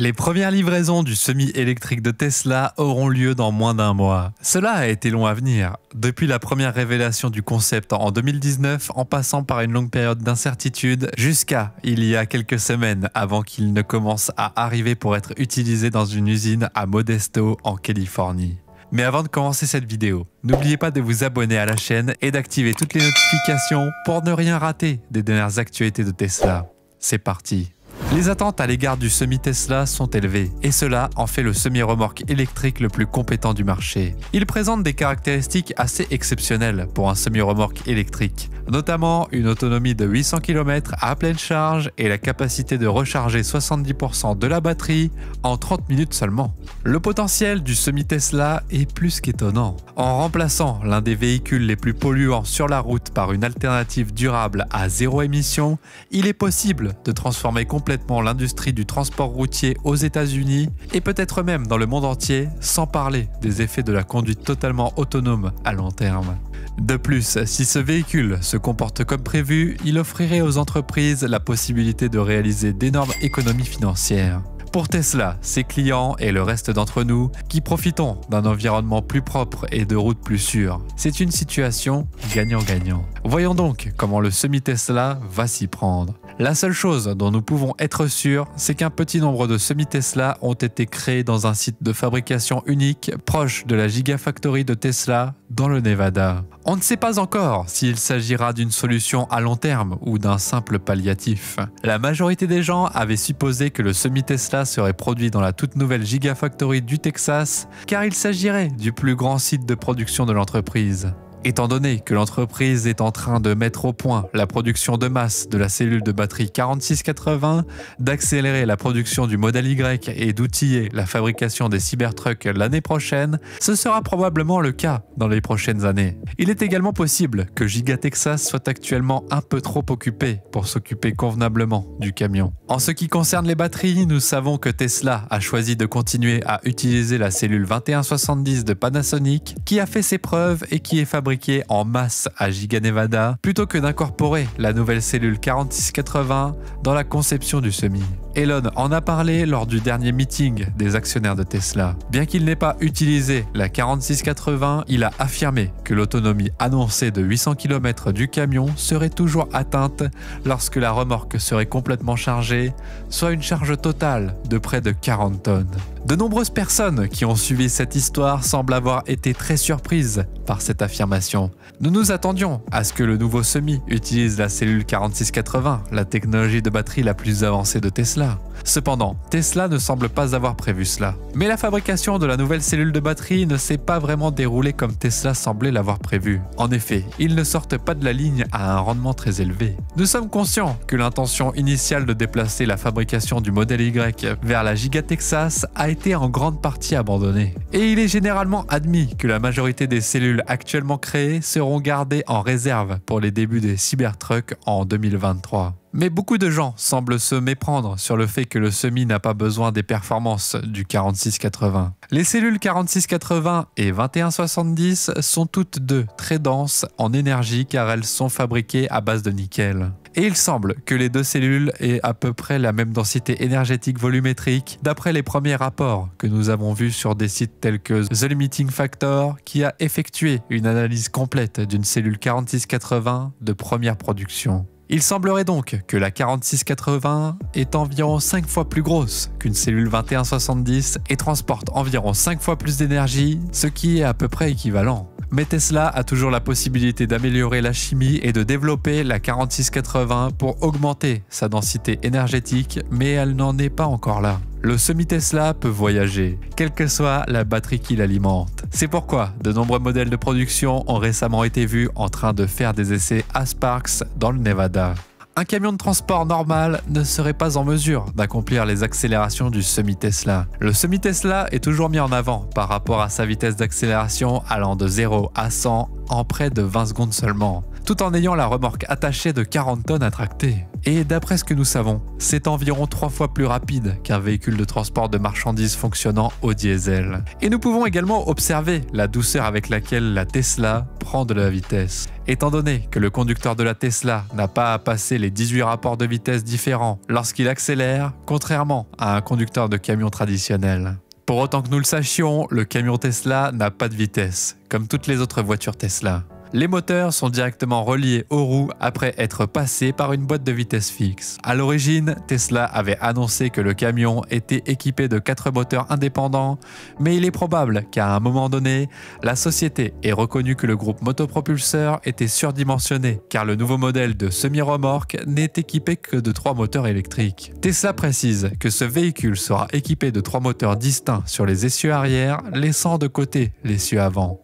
Les premières livraisons du semi-électrique de Tesla auront lieu dans moins d'un mois. Cela a été long à venir, depuis la première révélation du concept en 2019, en passant par une longue période d'incertitude, jusqu'à il y a quelques semaines avant qu'il ne commence à arriver pour être utilisé dans une usine à Modesto, en Californie. Mais avant de commencer cette vidéo, n'oubliez pas de vous abonner à la chaîne et d'activer toutes les notifications pour ne rien rater des dernières actualités de Tesla. C'est parti! Les attentes à l'égard du semi-Tesla sont élevées, et cela en fait le semi-remorque électrique le plus compétent du marché. Il présente des caractéristiques assez exceptionnelles pour un semi-remorque électrique, notamment une autonomie de 800 km à pleine charge et la capacité de recharger 70% de la batterie en 30 minutes seulement. Le potentiel du semi-Tesla est plus qu'étonnant. En remplaçant l'un des véhicules les plus polluants sur la route par une alternative durable à zéro émission, il est possible de transformer complètement l'industrie du transport routier aux États-Unis et peut-être même dans le monde entier, sans parler des effets de la conduite totalement autonome à long terme. De plus, si ce véhicule se comporte comme prévu, il offrirait aux entreprises la possibilité de réaliser d'énormes économies financières. Pour Tesla, ses clients et le reste d'entre nous qui profitons d'un environnement plus propre et de routes plus sûres, c'est une situation gagnant-gagnant. Voyons donc comment le semi-Tesla va s'y prendre. La seule chose dont nous pouvons être sûrs, c'est qu'un petit nombre de semi-Tesla ont été créés dans un site de fabrication unique proche de la Gigafactory de Tesla dans le Nevada. On ne sait pas encore s'il s'agira d'une solution à long terme ou d'un simple palliatif. La majorité des gens avaient supposé que le semi-Tesla serait produit dans la toute nouvelle Gigafactory du Texas, car il s'agirait du plus grand site de production de l'entreprise. Étant donné que l'entreprise est en train de mettre au point la production de masse de la cellule de batterie 4680, d'accélérer la production du modèle Y et d'outiller la fabrication des Cybertrucks l'année prochaine, ce sera probablement le cas dans les prochaines années. Il est également possible que Giga Texas soit actuellement un peu trop occupé pour s'occuper convenablement du camion. En ce qui concerne les batteries, nous savons que Tesla a choisi de continuer à utiliser la cellule 2170 de Panasonic, qui a fait ses preuves et qui est fabriquée en masse à Giga Nevada, plutôt que d'incorporer la nouvelle cellule 4680 dans la conception du semi. Elon en a parlé lors du dernier meeting des actionnaires de Tesla. Bien qu'il n'ait pas utilisé la 4680, il a affirmé que l'autonomie annoncée de 800 km du camion serait toujours atteinte lorsque la remorque serait complètement chargée, soit une charge totale de près de 40 tonnes. De nombreuses personnes qui ont suivi cette histoire semblent avoir été très surprises par cette affirmation. Nous nous attendions à ce que le nouveau semi utilise la cellule 4680, la technologie de batterie la plus avancée de Tesla. Cependant, Tesla ne semble pas avoir prévu cela. Mais la fabrication de la nouvelle cellule de batterie ne s'est pas vraiment déroulée comme Tesla semblait l'avoir prévu. En effet, ils ne sortent pas de la ligne à un rendement très élevé. Nous sommes conscients que l'intention initiale de déplacer la fabrication du modèle Y vers la Giga Texas a été en grande partie abandonnée. Et il est généralement admis que la majorité des cellules actuellement créées seront gardées en réserve pour les débuts des Cybertrucks en 2023. Mais beaucoup de gens semblent se méprendre sur le fait que le semi n'a pas besoin des performances du 4680. Les cellules 4680 et 2170 sont toutes deux très denses en énergie car elles sont fabriquées à base de nickel. Et il semble que les deux cellules aient à peu près la même densité énergétique volumétrique d'après les premiers rapports que nous avons vus sur des sites tels que The Limiting Factor qui a effectué une analyse complète d'une cellule 4680 de première production. Il semblerait donc que la 4680 est environ 5 fois plus grosse qu'une cellule 2170 et transporte environ 5 fois plus d'énergie, ce qui est à peu près équivalent. Mais Tesla a toujours la possibilité d'améliorer la chimie et de développer la 4680 pour augmenter sa densité énergétique, mais elle n'en est pas encore là. Le semi-Tesla peut voyager, quelle que soit la batterie qui l'alimente. C'est pourquoi de nombreux modèles de production ont récemment été vus en train de faire des essais à Sparks dans le Nevada. Un camion de transport normal ne serait pas en mesure d'accomplir les accélérations du semi-Tesla. Le semi-Tesla est toujours mis en avant par rapport à sa vitesse d'accélération allant de 0 à 100 en près de 20 secondes seulement. tout en ayant la remorque attachée de 40 tonnes à tracter. Et d'après ce que nous savons, c'est environ 3 fois plus rapide qu'un véhicule de transport de marchandises fonctionnant au diesel. Et nous pouvons également observer la douceur avec laquelle la Tesla prend de la vitesse. Étant donné que le conducteur de la Tesla n'a pas à passer les 18 rapports de vitesse différents lorsqu'il accélère, contrairement à un conducteur de camion traditionnel. Pour autant que nous le sachions, le camion Tesla n'a pas de vitesse, comme toutes les autres voitures Tesla. Les moteurs sont directement reliés aux roues après être passés par une boîte de vitesse fixe. À l'origine, Tesla avait annoncé que le camion était équipé de 4 moteurs indépendants, mais il est probable qu'à un moment donné, la société ait reconnu que le groupe motopropulseur était surdimensionné, car le nouveau modèle de semi-remorque n'est équipé que de 3 moteurs électriques. Tesla précise que ce véhicule sera équipé de 3 moteurs distincts sur les essieux arrière, laissant de côté l'essieu avant.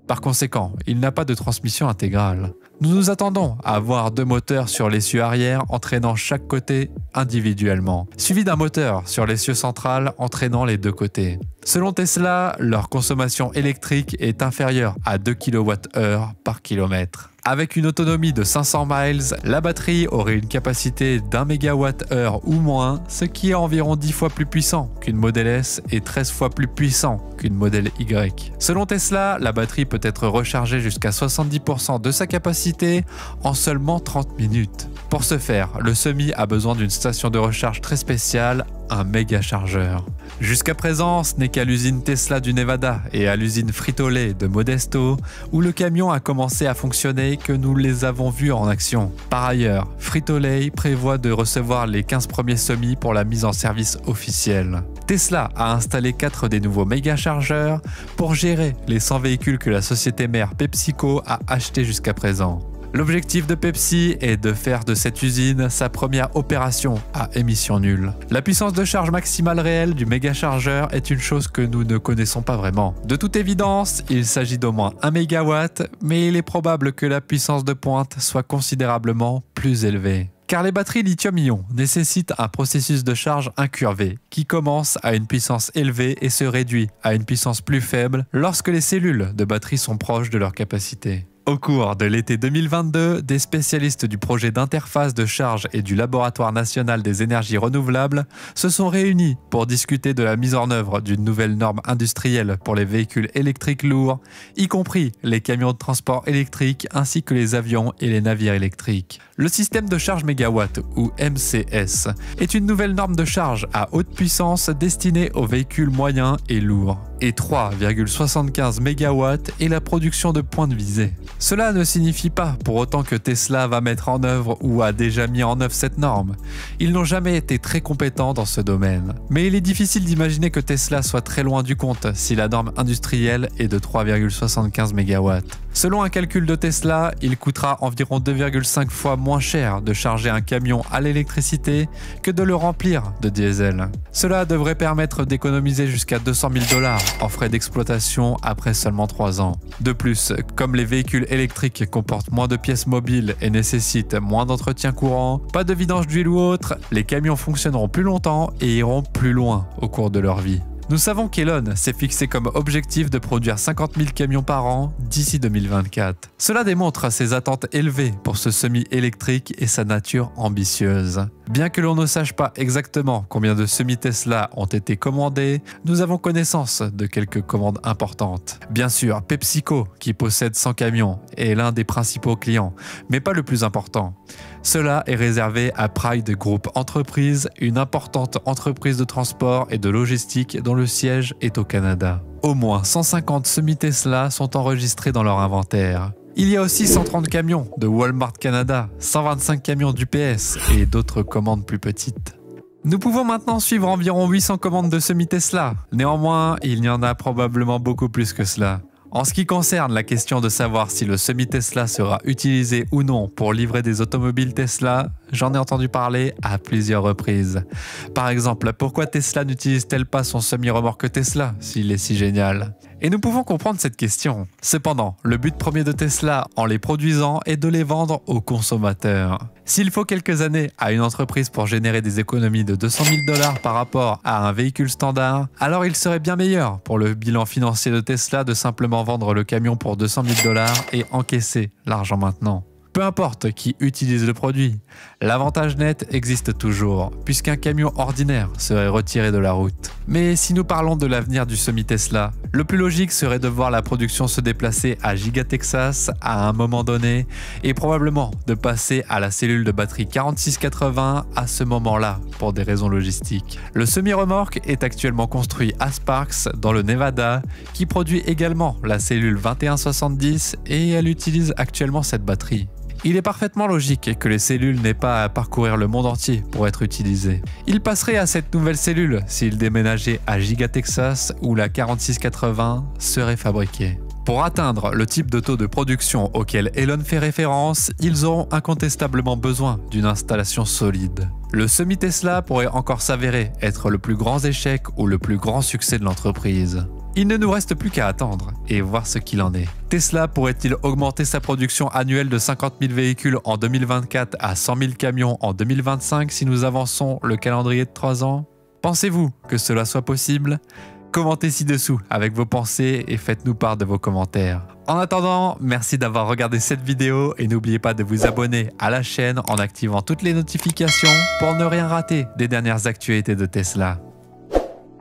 Par conséquent, il n'a pas de transmission intégrale. Nous nous attendons à avoir 2 moteurs sur l'essieu arrière entraînant chaque côté individuellement, suivi d'un moteur sur l'essieu central entraînant les 2 côtés. Selon Tesla, leur consommation électrique est inférieure à 2 kWh par kilomètre. Avec une autonomie de 500 miles, la batterie aurait une capacité d'1 MWh ou moins, ce qui est environ 10 fois plus puissant qu'une Model S et 13 fois plus puissant qu'une Model Y. Selon Tesla, la batterie peut être rechargée jusqu'à 70% de sa capacité en seulement 30 minutes. Pour ce faire, le Semi a besoin d'une station de recharge très spéciale, un méga chargeur. Jusqu'à présent, ce n'est qu'à l'usine Tesla du Nevada et à l'usine Frito-Lay de Modesto, où le camion a commencé à fonctionner, que nous les avons vus en action. Par ailleurs, Frito-Lay prévoit de recevoir les 15 premiers Semi pour la mise en service officielle. Tesla a installé 4 des nouveaux méga chargeurs pour gérer les 100 véhicules que la société mère PepsiCo a achetés jusqu'à présent. L'objectif de Pepsi est de faire de cette usine sa première opération à émission nulle. La puissance de charge maximale réelle du méga chargeur est une chose que nous ne connaissons pas vraiment. De toute évidence, il s'agit d'au moins 1 MW, mais il est probable que la puissance de pointe soit considérablement plus élevée. Car les batteries lithium-ion nécessitent un processus de charge incurvé qui commence à une puissance élevée et se réduit à une puissance plus faible lorsque les cellules de batterie sont proches de leur capacité. Au cours de l'été 2022, des spécialistes du projet d'interface de charge et du Laboratoire national des énergies renouvelables se sont réunis pour discuter de la mise en œuvre d'une nouvelle norme industrielle pour les véhicules électriques lourds, y compris les camions de transport électriques ainsi que les avions et les navires électriques. Le système de charge mégawatt, ou MCS, est une nouvelle norme de charge à haute puissance destinée aux véhicules moyens et lourds, et 3,75 MW est la production de points visée. Cela ne signifie pas pour autant que Tesla va mettre en œuvre ou a déjà mis en œuvre cette norme. Ils n'ont jamais été très compétents dans ce domaine. Mais il est difficile d'imaginer que Tesla soit très loin du compte si la norme industrielle est de 3,75 MW. Selon un calcul de Tesla, il coûtera environ 2,5 fois moins cher de charger un camion à l'électricité que de le remplir de diesel. Cela devrait permettre d'économiser jusqu'à 200 000 $ en frais d'exploitation après seulement 3 ans. De plus, comme les véhicules électriques comportent moins de pièces mobiles et nécessitent moins d'entretien courant, pas de vidange d'huile ou autre, les camions fonctionneront plus longtemps et iront plus loin au cours de leur vie. Nous savons qu'Elon s'est fixé comme objectif de produire 50 000 camions par an d'ici 2024. Cela démontre ses attentes élevées pour ce semi-électrique et sa nature ambitieuse. Bien que l'on ne sache pas exactement combien de semi-Tesla ont été commandés, nous avons connaissance de quelques commandes importantes. Bien sûr, PepsiCo, qui possède 100 camions, est l'un des principaux clients, mais pas le plus important. Cela est réservé à Pride Group Entreprises, une importante entreprise de transport et de logistique dont le siège est au Canada. Au moins 150 semi-Tesla sont enregistrés dans leur inventaire. Il y a aussi 130 camions de Walmart Canada, 125 camions d'UPS et d'autres commandes plus petites. Nous pouvons maintenant suivre environ 800 commandes de semi-Tesla. Néanmoins, il y en a probablement beaucoup plus que cela. En ce qui concerne la question de savoir si le semi-Tesla sera utilisé ou non pour livrer des automobiles Tesla, j'en ai entendu parler à plusieurs reprises. Par exemple, pourquoi Tesla n'utilise-t-elle pas son semi-remorque Tesla s'il est si génial? Et nous pouvons comprendre cette question. Cependant, le but premier de Tesla en les produisant est de les vendre aux consommateurs. S'il faut quelques années à une entreprise pour générer des économies de 200 000 $ par rapport à un véhicule standard, alors il serait bien meilleur pour le bilan financier de Tesla de simplement vendre le camion pour 200 000 $ et encaisser l'argent maintenant. Peu importe qui utilise le produit, l'avantage net existe toujours, puisqu'un camion ordinaire serait retiré de la route. Mais si nous parlons de l'avenir du semi-Tesla, le plus logique serait de voir la production se déplacer à Giga Texas à un moment donné, et probablement de passer à la cellule de batterie 4680 à ce moment-là, pour des raisons logistiques. Le semi-remorque est actuellement construit à Sparks, dans le Nevada, qui produit également la cellule 2170 et elle utilise actuellement cette batterie. Il est parfaitement logique que les cellules n'aient pas à parcourir le monde entier pour être utilisées. Il passerait à cette nouvelle cellule s'il déménageait à Giga Texas où la 4680 serait fabriquée. Pour atteindre le type de taux de production auquel Elon fait référence, ils auront incontestablement besoin d'une installation solide. Le semi-Tesla pourrait encore s'avérer être le plus grand échec ou le plus grand succès de l'entreprise. Il ne nous reste plus qu'à attendre et voir ce qu'il en est. Tesla pourrait-il augmenter sa production annuelle de 50 000 véhicules en 2024 à 100 000 camions en 2025 si nous avançons le calendrier de 3 ans? Pensez-vous que cela soit possible? Commentez ci-dessous avec vos pensées et faites-nous part de vos commentaires. En attendant, merci d'avoir regardé cette vidéo et n'oubliez pas de vous abonner à la chaîne en activant toutes les notifications pour ne rien rater des dernières actualités de Tesla.